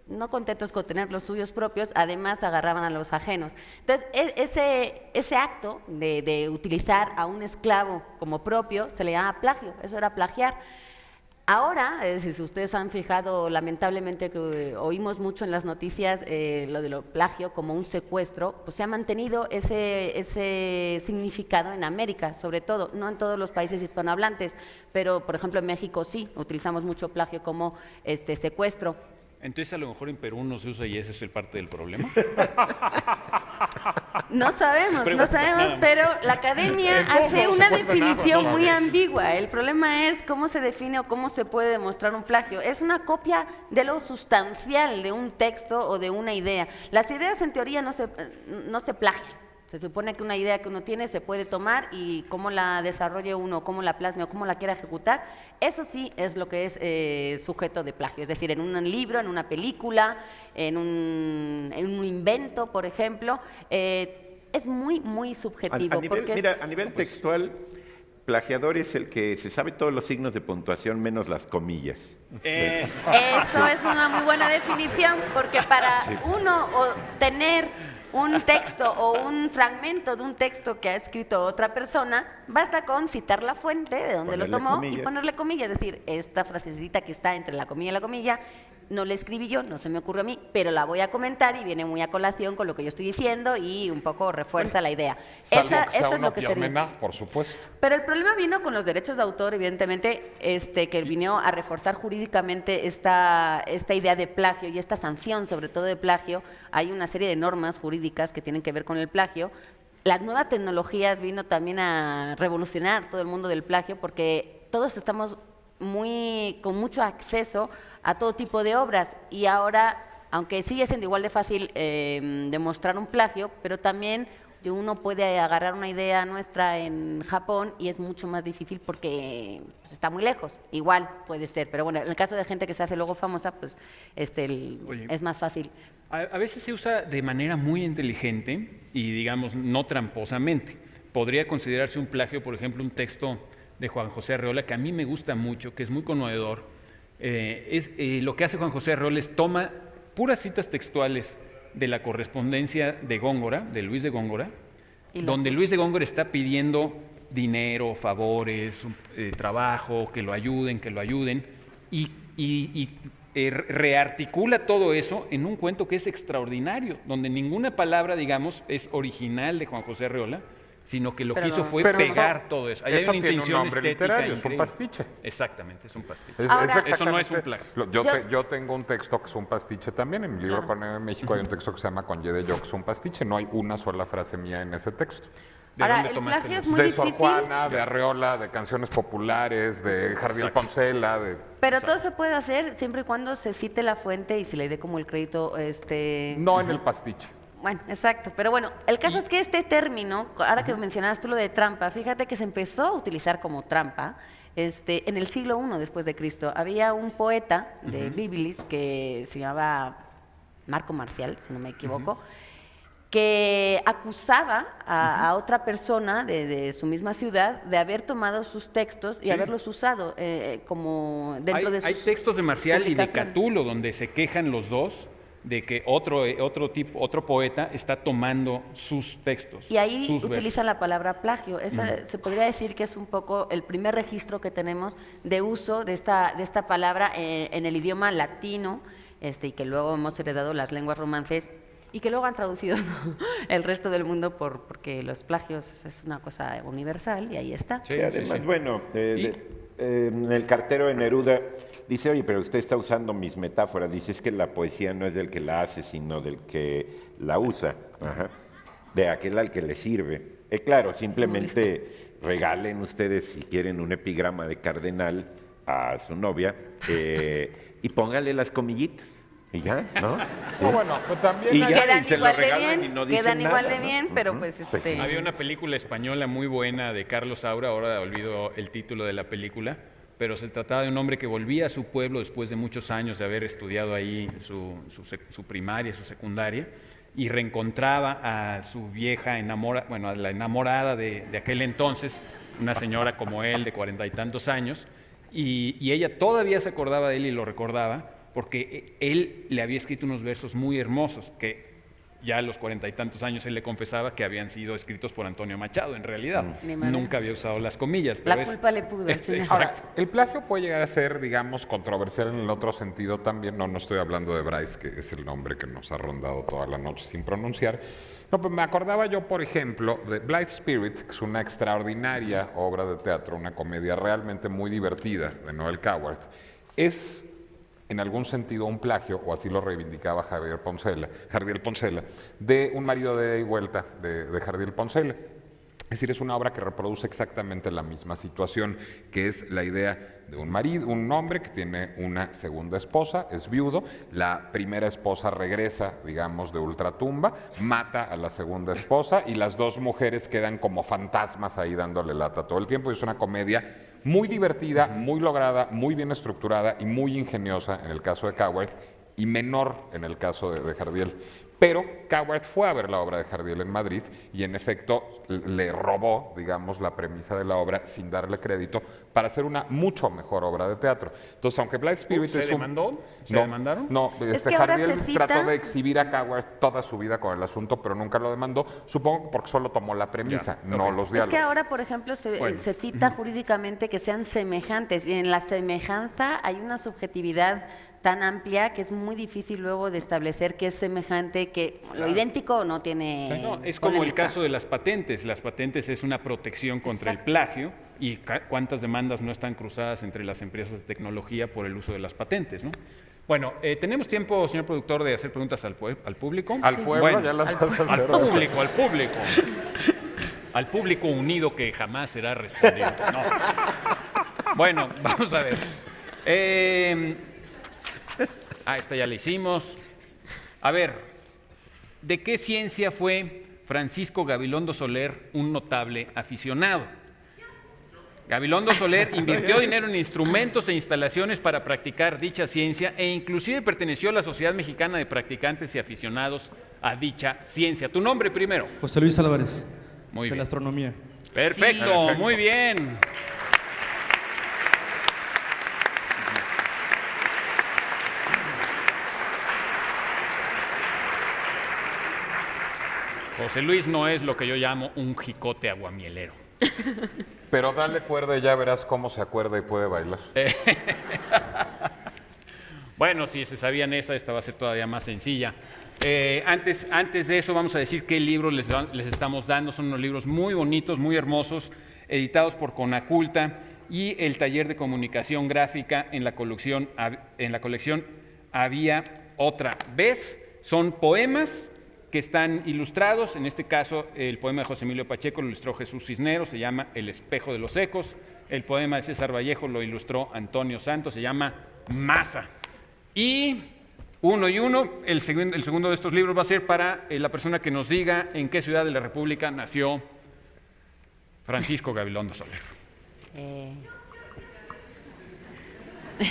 S4: no contentos con tener los suyos propios, además agarraban a los ajenos. Entonces, ese acto de utilizar a un esclavo como propio se le llama plagio, eso era plagiar. Ahora, si ustedes han fijado, lamentablemente que oímos mucho en las noticias lo de lo plagio como un secuestro, pues se ha mantenido ese significado en América, sobre todo, no en todos los países hispanohablantes, pero por ejemplo en México sí, utilizamos mucho plagio como secuestro.
S3: Entonces a lo mejor en Perú no se usa y ese es el parte del problema.
S4: No sabemos, pero la academia hace una definición muy ambigua. El problema es cómo se define o cómo se puede demostrar un plagio. Es una copia de lo sustancial de un texto o de una idea. Las ideas en teoría no se plagian. Se supone que una idea que uno tiene se puede tomar y cómo la desarrolle uno, cómo la plasme o cómo la quiera ejecutar, eso sí es lo que es sujeto de plagio. Es decir, en un libro, en una película, en un invento, por ejemplo, es muy, muy subjetivo.
S1: A nivel textual, plagiador es el que se sabe todos los signos de puntuación menos las comillas.
S4: Eso es una muy buena definición, porque para uno tener un texto o un fragmento de un texto que ha escrito otra persona, basta con citar la fuente de donde lo tomó y ponerle comillas, es decir, esta frasecita que está entre la comilla y la comilla no la escribí yo, no se me ocurrió a mí, pero la voy a comentar y viene muy a colación con lo que yo estoy diciendo y un poco refuerza la idea.
S2: Eso es lo que sería. Por supuesto.
S4: Pero el problema vino con los derechos de autor, evidentemente, que vino a reforzar jurídicamente esta idea de plagio y esta sanción, sobre todo de plagio. Hay una serie de normas jurídicas que tienen que ver con el plagio. Las nuevas tecnologías vino también a revolucionar todo el mundo del plagio porque todos estamos con mucho acceso a todo tipo de obras y ahora, aunque sigue siendo igual de fácil demostrar un plagio, pero también uno puede agarrar una idea nuestra en Japón y es mucho más difícil porque pues, está muy lejos. Igual puede ser, pero bueno, en el caso de gente que se hace luego famosa, pues es más fácil.
S3: A veces se usa de manera muy inteligente y, digamos, no tramposamente. Podría considerarse un plagio, por ejemplo, un texto de Juan José Arreola, que a mí me gusta mucho, que es muy conmovedor. Lo que hace Juan José Arreola es toma puras citas textuales de la correspondencia de Góngora, de Luis de Góngora, donde Luis de Góngora está pidiendo dinero, favores, trabajo, que lo ayuden, y rearticula todo eso en un cuento que es extraordinario, donde ninguna palabra, digamos, es original de Juan José Arreola, sino que lo que hizo fue pegar todo eso.
S2: Eso tiene un nombre literario, es un pastiche.
S3: Exactamente, es un pastiche.
S2: Eso no es un plagio. Yo tengo un texto que es un pastiche también. En mi libro Con de México hay un texto que se llama Con Y de Yo, que es un pastiche. No hay una sola frase mía en ese texto.
S4: Ahora, el plagio es muy difícil.
S2: De Sor Juana, de Arreola, de canciones populares, de Jardiel Poncela.
S4: Pero todo se puede hacer siempre y cuando se cite la fuente y se le dé como el crédito.
S2: No en el pastiche.
S4: Bueno, exacto. Pero bueno, el caso es que este término, ahora que mencionabas tú lo de trampa, fíjate que se empezó a utilizar como trampa en el siglo I después de Cristo. Había un poeta de Biblis que se llamaba Marco Marcial, si no me equivoco, que acusaba a otra persona de su misma ciudad de haber tomado sus textos y haberlos usado como dentro de sus
S3: Hay textos de Marcial y de Catulo donde se quejan los dos de que otro poeta está tomando sus textos.
S4: Y ahí utilizan la palabra plagio. Se podría decir que es un poco el primer registro que tenemos de uso de esta palabra en el idioma latino, y que luego hemos heredado las lenguas romances y que luego han traducido el resto del mundo porque los plagios es una cosa universal y ahí está.
S1: Sí, además, bueno, en el cartero de Neruda dice, oye, pero usted está usando mis metáforas. Dice, es que la poesía no es del que la hace, sino del que la usa, de aquel al que le sirve. Claro, simplemente regalen ustedes, si quieren, un epigrama de cardenal a su novia y póngale las comillitas. Y ya, ¿no? Sí.
S2: No, bueno, pues también
S4: y quedan igual de bien, quedan igual de bien, pero pues
S3: sí. Había una película española muy buena de Carlos Saura, ahora olvido el título de la película, pero se trataba de un hombre que volvía a su pueblo después de muchos años de haber estudiado ahí su primaria, su secundaria, y reencontraba a su vieja a la enamorada de aquel entonces, una señora como él de 40 y tantos años, y ella todavía se acordaba de él y lo recordaba, porque él le había escrito unos versos muy hermosos que ya a los 40 y tantos años él le confesaba que habían sido escritos por Antonio Machado, en realidad. Nunca había usado las comillas.
S4: La culpa le pudo.
S2: Ahora, el plagio puede llegar a ser, digamos, controversial en el otro sentido también. No estoy hablando de Bryce, que es el nombre que nos ha rondado toda la noche sin pronunciar. No, pues me acordaba yo, por ejemplo, de Blithe Spirit, que es una extraordinaria obra de teatro, una comedia realmente muy divertida de Noel Coward. Es en algún sentido un plagio, o así lo reivindicaba Jardiel Poncela, de Un marido de ida y vuelta de Jardiel Poncela. Es decir, es una obra que reproduce exactamente la misma situación, que es la idea de un hombre que tiene una segunda esposa, es viudo, la primera esposa regresa, digamos, de ultratumba, mata a la segunda esposa y las dos mujeres quedan como fantasmas ahí dándole lata todo el tiempo. Y es una comedia muy divertida, muy lograda, muy bien estructurada y muy ingeniosa en el caso de Coward y menor en el caso de Jardiel. Pero Coward fue a ver la obra de Jardiel en Madrid y en efecto le robó, digamos, la premisa de la obra sin darle crédito para hacer una mucho mejor obra de teatro. Entonces, aunque Blithe Spirit
S3: ¿Se demandó? ¿Se demandaron?
S2: No, Jardiel trató de exhibir a Coward toda su vida con el asunto, pero nunca lo demandó, supongo porque solo tomó la premisa, no los diálogos.
S4: Es que ahora, por ejemplo, se cita jurídicamente que sean semejantes y en la semejanza hay una subjetividad tan amplia que es muy difícil luego de establecer que es semejante, que lo idéntico no tiene...
S3: No, es como el caso de las patentes. Las patentes es una protección contra el plagio y cuántas demandas no están cruzadas entre las empresas de tecnología por el uso de las patentes, ¿no? Bueno, ¿tenemos tiempo, señor productor, de hacer preguntas al público?
S2: Al pueblo, bueno, ya las vas a hacer.
S3: Al público. Al público unido que jamás será respondido. No. Bueno, vamos a ver. Esta ya la hicimos. A ver, ¿de qué ciencia fue Francisco Gabilondo Soler un notable aficionado? Gabilondo Soler invirtió dinero en instrumentos e instalaciones para practicar dicha ciencia e inclusive perteneció a la Sociedad Mexicana de Practicantes y Aficionados a dicha ciencia. ¿Tu nombre primero?
S8: José Luis Álvarez,
S3: muy bien.
S8: De la astronomía.
S3: Perfecto, sí. Perfecto. Muy bien. José Luis no es lo que yo llamo un jicote aguamielero.
S2: Pero dale cuerda y ya verás cómo se acuerda y puede bailar.
S3: Bueno, si se sabían esta va a ser todavía más sencilla. Antes de eso vamos a decir qué libros les estamos dando. Son unos libros muy bonitos, muy hermosos, editados por Conaculta y el Taller de Comunicación Gráfica en la colección Había Otra Vez. Son poemas que están ilustrados. En este caso, el poema de José Emilio Pacheco lo ilustró Jesús Cisneros, se llama El espejo de los ecos. El poema de César Vallejo lo ilustró Antonio Santos, se llama Masa. Y uno y uno, el segundo de estos libros va a ser para la persona que nos diga en qué ciudad de la República nació Francisco Gabilondo Soler.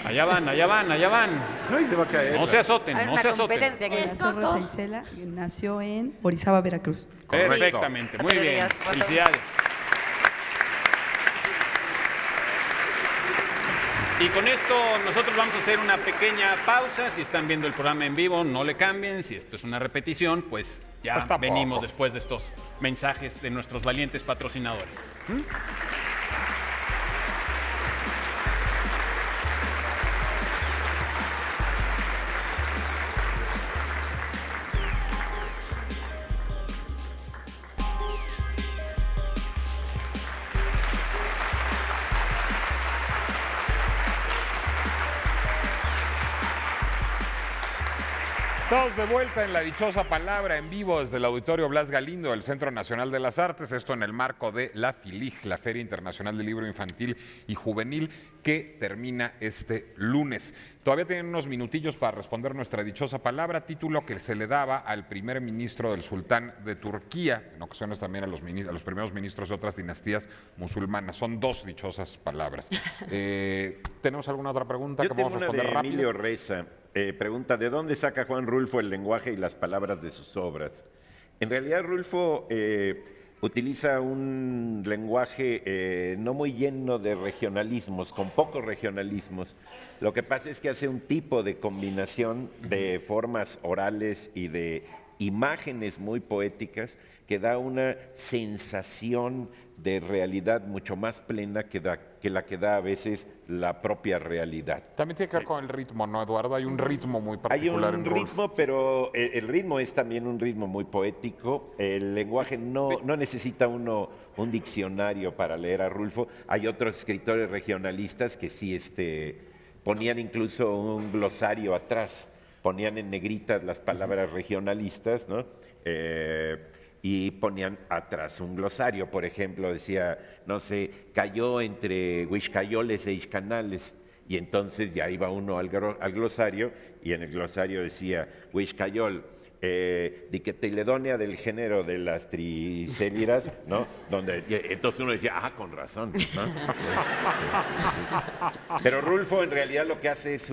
S3: Allá van.
S1: Ay, se va a caer.
S3: No se azoten, no se azoten.
S7: Nació Rosa Isela y nació en Orizaba, Veracruz.
S3: Perfectamente, muy bien. Felicidades. Y con esto nosotros vamos a hacer una pequeña pausa. Si están viendo el programa en vivo, no le cambien. Si esto es una repetición, pues ya venimos después de estos mensajes de nuestros valientes patrocinadores.
S2: Estamos de vuelta en La Dichosa Palabra, en vivo desde el Auditorio Blas Galindo del Centro Nacional de las Artes, esto en el marco de la FILIG, la Feria Internacional del Libro Infantil y Juvenil, que termina este lunes. Todavía tienen unos minutillos para responder nuestra dichosa palabra, título que se le daba al primer ministro del sultán de Turquía, en ocasiones también a los primeros ministros de otras dinastías musulmanas. Son dos dichosas palabras. ¿Tenemos alguna otra pregunta?
S1: Yo tengo una de Emilio Reza. Pregunta, ¿de dónde saca Juan Rulfo el lenguaje y las palabras de sus obras? En realidad Rulfo utiliza un lenguaje no muy lleno de regionalismos, con pocos regionalismos. Lo que pasa es que hace un tipo de combinación de formas orales y de imágenes muy poéticas que da una sensación de realidad mucho más plena que la que da a veces la propia realidad.
S2: También tiene que ver con el ritmo, ¿no, Eduardo? Hay un ritmo muy particular.
S1: Hay un ritmo, pero el ritmo es también un ritmo muy poético. El lenguaje no necesita un diccionario para leer a Rulfo. Hay otros escritores regionalistas que sí ponían incluso un glosario atrás, ponían en negritas las palabras regionalistas, ¿no? Y ponían atrás un glosario, por ejemplo, decía, no sé, cayó entre Huixcayoles e Ixcanales, y entonces ya iba uno al glosario, y en el glosario decía, Huixcayol, diquetiledonia del género de las tricélidas, ¿no? Entonces uno decía, con razón, ¿no? Sí. Pero Rulfo en realidad lo que hace es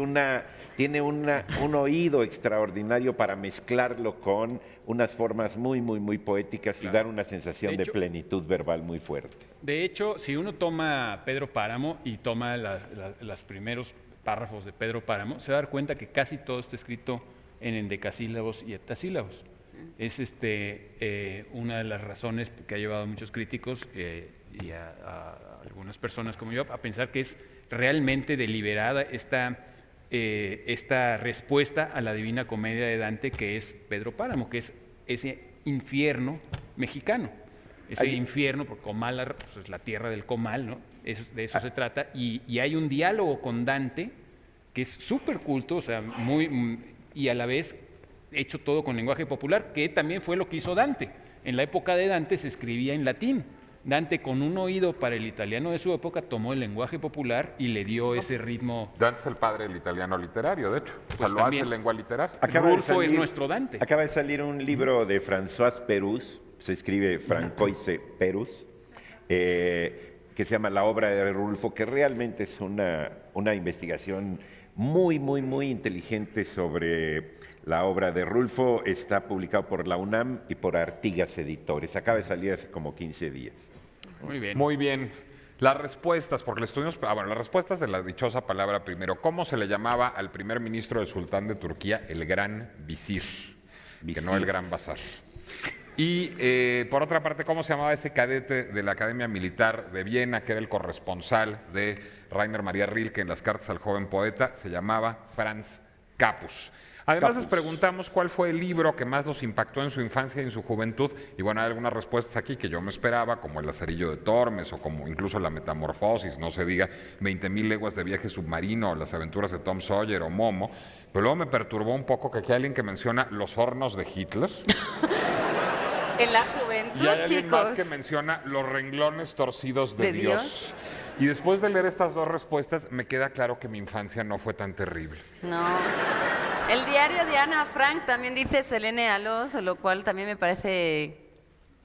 S1: tiene un oído extraordinario para mezclarlo con unas formas muy, muy, muy poéticas y dar una sensación de plenitud verbal muy fuerte.
S3: De hecho, si uno toma Pedro Páramo y toma los primeros párrafos de Pedro Páramo, se va a dar cuenta que casi todo está escrito en endecasílabos y heptasílabos. Es una de las razones que ha llevado a muchos críticos y a algunas personas como yo a pensar que es realmente deliberada esta esta respuesta a la Divina Comedia de Dante, que es Pedro Páramo, que es ese infierno mexicano. Ese infierno, porque Comala pues, es la tierra del comal, ¿no? De eso se trata. Y hay un diálogo con Dante que es súper culto, o sea, y a la vez hecho todo con lenguaje popular, que también fue lo que hizo Dante. En la época de Dante se escribía en latín. Dante, con un oído para el italiano de su época, tomó el lenguaje popular y le dio ese ritmo.
S2: Dante es el padre del italiano literario, de hecho. O sea, lo hace en lengua literaria.
S3: Rulfo es nuestro Dante.
S1: Acaba de salir un libro de François Pérusse, se escribe Francoise Pérusse, que se llama La obra de Rulfo, que realmente es una investigación muy, muy, muy inteligente sobre la obra de Rulfo. Está publicado por la UNAM y por Artigas Editores. Acaba de salir hace como 15 días.
S2: Muy bien. Muy bien. Las respuestas, porque le estuvimos... bueno, las respuestas de la dichosa palabra primero. ¿Cómo se le llamaba al primer ministro del sultán de Turquía? El gran visir, que no el gran bazar. Y por otra parte, ¿cómo se llamaba ese cadete de la Academia Militar de Viena, que era el corresponsal de Rainer Maria Rilke en las cartas al joven poeta? Se llamaba Franz Capus. Además les preguntamos cuál fue el libro que más los impactó en su infancia y en su juventud. Y bueno, hay algunas respuestas aquí que yo me esperaba, como El Lazarillo de Tormes o como incluso La Metamorfosis, no se diga 20.000 leguas de viaje submarino o Las aventuras de Tom Sawyer o Momo. Pero luego me perturbó un poco que aquí hay alguien que menciona Los hornos de Hitler.
S4: En la juventud,
S2: y hay alguien
S4: chicos.
S2: más que menciona Los renglones torcidos de Dios. Y después de leer estas dos respuestas, me queda claro que mi infancia no fue tan terrible.
S4: No. El diario de Ana Frank también dice Selene Alos, lo cual también me parece...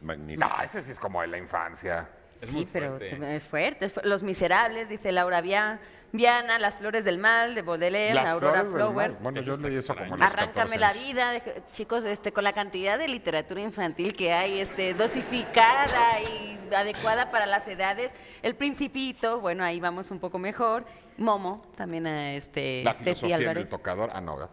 S1: Magnífico.
S2: No, ese sí es como de la infancia.
S4: Sí, pero es fuerte. Los Miserables, dice Laura Viana, Las flores del mal, de Baudelaire, Aurora Flower.
S2: Bueno, yo leí eso como
S4: Arráncame la vida, chicos, con la cantidad de literatura infantil que hay, dosificada y adecuada para las edades. El Principito, bueno, ahí vamos un poco mejor. Momo, también
S2: La filosofía del tocador, no.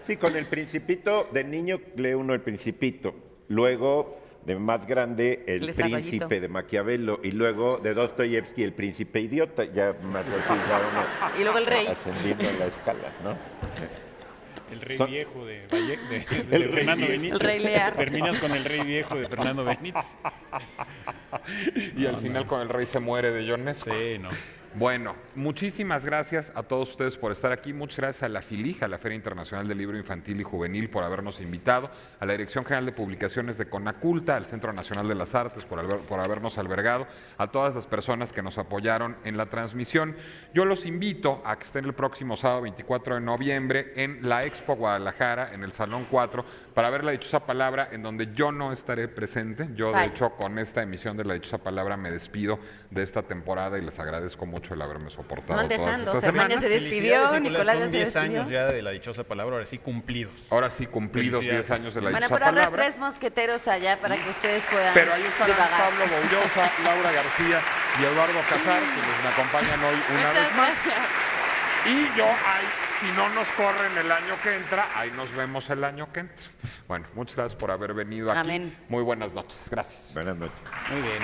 S1: Sí, con El Principito, de niño lee uno El Principito, luego de más grande El Príncipe de Maquiavelo y luego de Dostoyevsky El Príncipe Idiota, ya más así ya uno
S4: y luego El Rey.
S1: ascendiendo en la escala, ¿no?
S3: El Rey Viejo de Fernando Benítez.
S4: El Rey Lear.
S3: Terminas con El Rey Viejo de Fernando Benítez.
S2: Y al final con El Rey se muere de Ionesco.
S3: Sí, no.
S2: Bueno, muchísimas gracias a todos ustedes por estar aquí. Muchas gracias a la FILIJ, a la Feria Internacional del Libro Infantil y Juvenil, por habernos invitado, a la Dirección General de Publicaciones de Conaculta, al Centro Nacional de las Artes por habernos albergado, a todas las personas que nos apoyaron en la transmisión. Yo los invito a que estén el próximo sábado 24 de noviembre en la Expo Guadalajara, en el Salón 4, para ver La Dichosa Palabra, en donde yo no estaré presente. Yo, de hecho, con esta emisión de La Dichosa Palabra me despido de esta temporada y les agradezco mucho el haberme soportado todas estas semanas.
S4: Se despidió, Nicolás
S3: son
S4: se
S3: 10
S4: despidió.
S3: años ya de La Dichosa Palabra, ahora sí cumplidos.
S2: Ahora sí cumplidos 10 años de La Dichosa
S4: Bueno, pero habrá
S2: Palabra.
S4: 3 mosqueteros allá para que ustedes puedan
S2: Pero ahí estarán
S4: divagar.
S2: Pablo Boullosa, Laura García y Eduardo Casar, quienes me acompañan hoy una vez más. Y yo, si no nos corren el año que entra, ahí nos vemos el año que entra. Bueno, muchas gracias por haber venido aquí.
S4: Amén.
S2: Muy buenas noches. Gracias.
S1: Buenas noches.
S3: Muy bien.